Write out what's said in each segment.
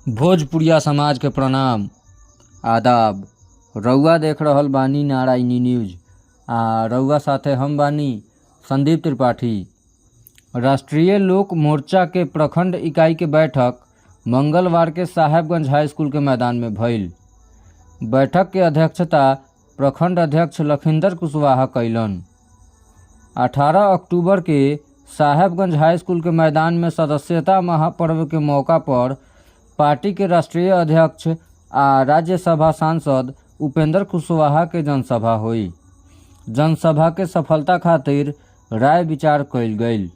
भोजपुरिया समाज के प्रणाम, आदाब। रउआ देख रहल बानी नारायणी न्यूज रउआ साथे हम बानी संदीप त्रिपाठी। राष्ट्रीय लोक मोर्चा के प्रखंड इकाई के बैठक मंगलवार के साहेबगंज हाई स्कूल के मैदान में भइल। बैठक के अध्यक्षता प्रखंड अध्यक्ष लखिंदर कुशवाहा कैलन। 18 अक्टूबर के साहेबगंज हाई स्कूल के मैदान में सदस्यता महापर्व के मौका पर पार्टी के राष्ट्रीय अध्यक्ष राज्यसभा सांसद उपेंद्र कुशवाहा के जनसभा हुई। जनसभा के सफलता खातिर राय विचार कइल गइल।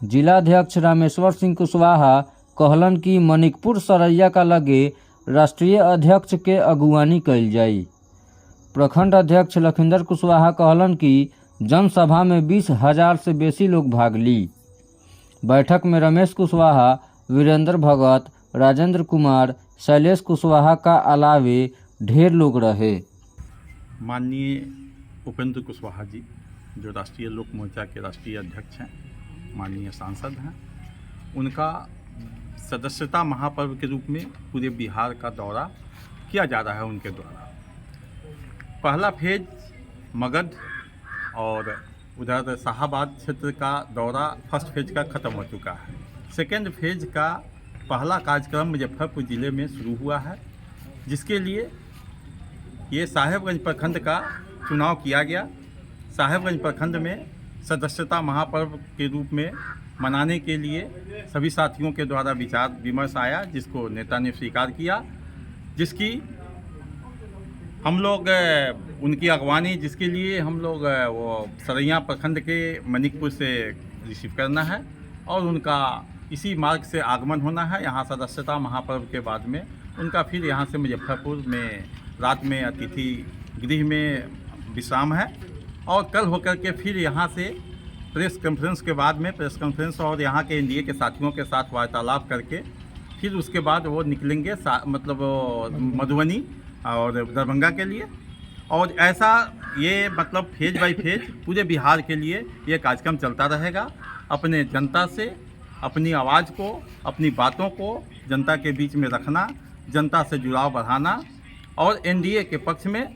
जिलाध्यक्ष रामेश्वर सिंह कुशवाहा कहलन कि मनिकपुर सरैया का लगे राष्ट्रीय अध्यक्ष के अगुवानी कइल जाई। प्रखंड अध्यक्ष लखिंदर कुशवाहा कहलन कि जनसभा में 20,000 से बेसी लोग भाग ली। बैठक में रमेश कुशवाहा, वीरेंद्र भगत, राजेंद्र कुमार, शैलेश कुशवाहा का अलावे ढेर लोग रहे। माननीय उपेंद्र कुशवाहा जी जो राष्ट्रीय लोक मोर्चा के राष्ट्रीय अध्यक्ष हैं, माननीय सांसद हैं, उनका सदस्यता महापर्व के रूप में पूरे बिहार का दौरा किया जा रहा है। उनके द्वारा पहला फेज मगध और उधर शाहाबाद क्षेत्र का दौरा फर्स्ट फेज का ख़त्म हो चुका है। सेकेंड फेज का पहला कार्यक्रम मुजफ्फरपुर ज़िले में शुरू हुआ है, जिसके लिए ये साहेबगंज प्रखंड का चुनाव किया गया। साहेबगंज प्रखंड में सदस्यता महापर्व के रूप में मनाने के लिए सभी साथियों के द्वारा विचार विमर्श आया, जिसको नेता ने स्वीकार किया, जिसकी हम लोग उनकी अगवानी जिसके लिए हम लोग वो सरैया प्रखंड के मनिकपुर से रिसीव करना है और उनका इसी मार्ग से आगमन होना है। यहाँ सदस्यता महापर्व के बाद में उनका फिर यहाँ से मुजफ्फरपुर में रात में अतिथि गृह में विश्राम है और कल होकर के फिर यहाँ से प्रेस कॉन्फ्रेंस के बाद में प्रेस कॉन्फ्रेंस और यहाँ के एनडीए के साथियों के साथ वार्तालाप करके फिर उसके बाद वो निकलेंगे मतलब मधुबनी और दरभंगा के लिए। और ऐसा ये मतलब फेज बाय फेज पूरे बिहार के लिए ये कार्यक्रम चलता रहेगा। अपने जनता से अपनी आवाज़ को, अपनी बातों को जनता के बीच में रखना, जनता से जुड़ाव बढ़ाना और एनडीए के पक्ष में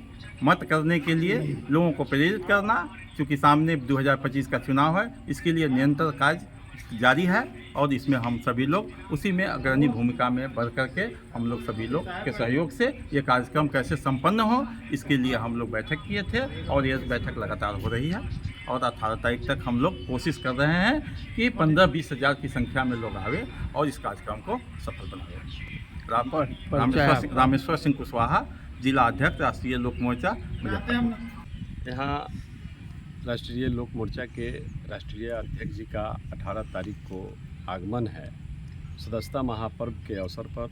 मत करने के लिए लोगों को प्रेरित करना। क्योंकि सामने 2025 का चुनाव है, इसके लिए निरंतर कार्य जारी है और इसमें हम सभी लोग उसी में अग्रणी भूमिका में बढ़ करके हम लोग सभी लोग के सहयोग से ये कार्यक्रम कैसे संपन्न हो, इसके लिए हम लोग बैठक किए थे और ये बैठक लगातार हो रही है। और 18 तारीख तक हम लोग कोशिश कर रहे हैं कि 15-20 हज़ार की संख्या में लोग आवे और इस कार्यक्रम को सफल बनाए। रामेश्वर सिंह कुशवाहा, जिला अध्यक्ष राष्ट्रीय लोक मोर्चा मुजफ्फरपुर। यहाँ राष्ट्रीय लोक मोर्चा के राष्ट्रीय अध्यक्ष जी का 18 तारीख को आगमन है। सदस्यता महापर्व के अवसर पर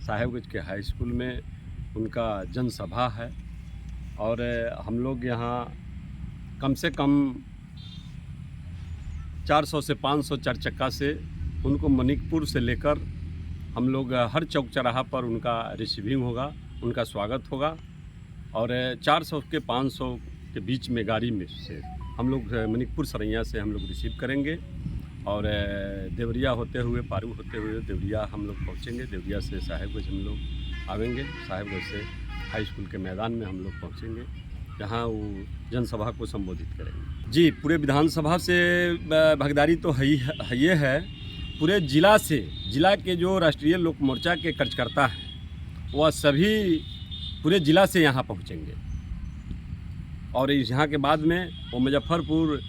साहेबगंज के हाई स्कूल में उनका जनसभा है और हम लोग यहाँ कम से कम 400 से 500 चार चक्का से उनको मनिकपुर से लेकर हम लोग हर चौक चौराहा पर उनका रिसीविंग होगा, उनका स्वागत होगा और 400 के 500 के बीच में गाड़ी में से हम लोग मनिकपुर सरैया से हम लोग रिसीव करेंगे और देवरिया होते हुए, पारू होते हुए देवरिया हम लोग पहुँचेंगे। देवरिया से साहेबगंज हम लोग आवेंगे, साहेबगंज से हाई स्कूल के मैदान में हम लोग पहुँचेंगे, जहाँ वो जनसभा को संबोधित करेंगे। जी, पूरे विधानसभा से भागीदारी तो है। पूरे जिला से, जिला के जो राष्ट्रीय लोक मोर्चा के कार्यकर्ता हैं वह सभी पूरे जिला से यहाँ पहुँचेंगे और यहाँ के बाद में वो मुजफ्फरपुर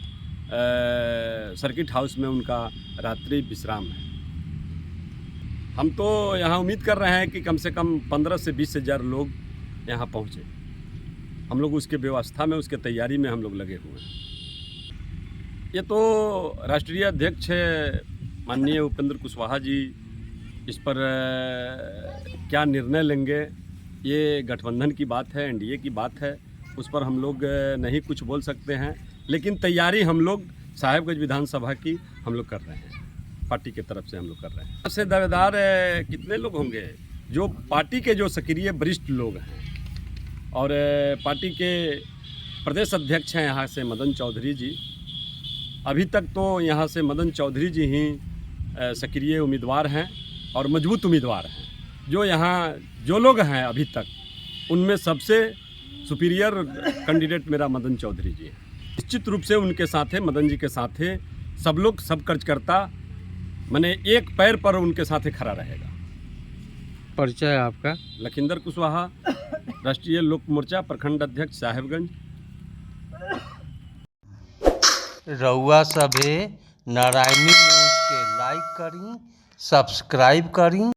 सर्किट हाउस में उनका रात्रि विश्राम है। हम तो यहाँ उम्मीद कर रहे हैं कि कम से कम 15 से 20 हज़ार लोग यहाँ पहुँचे। हम लोग उसके व्यवस्था में, उसके तैयारी में हम लोग लगे हुए हैं। ये तो राष्ट्रीय अध्यक्ष माननीय उपेंद्र कुशवाहा जी इस पर क्या निर्णय लेंगे, ये गठबंधन की बात है, एनडीए की बात है, उस पर हम लोग नहीं कुछ बोल सकते हैं। लेकिन तैयारी हम लोग साहेबगंज विधानसभा की हम लोग कर रहे हैं, पार्टी के तरफ से हम लोग कर रहे हैं। सबसे दावेदार कितने लोग होंगे? जो पार्टी के जो सक्रिय वरिष्ठ लोग हैं और पार्टी के प्रदेश अध्यक्ष हैं यहाँ से मदन चौधरी जी। अभी तक तो यहाँ से मदन चौधरी जी ही सक्रिय उम्मीदवार हैं और मजबूत उम्मीदवार हैं। जो यहाँ जो लोग हैं अभी तक, उनमें सबसे सुपीरियर कैंडिडेट मेरा मदन चौधरी जी हैं। निश्चित रूप से उनके साथ है, मदन जी के साथ है, सब लोग सब कर्जकर्ता मैंने एक पैर पर उनके साथ खड़ा रहेगा। परिचय आपका? लखिंदर कुशवाहा, राष्ट्रीय लोक मोर्चा प्रखंड अध्यक्ष साहेबगंज। रउआ सभे नारायणी न्यूज़ के लाइक करी, सब्सक्राइब करी।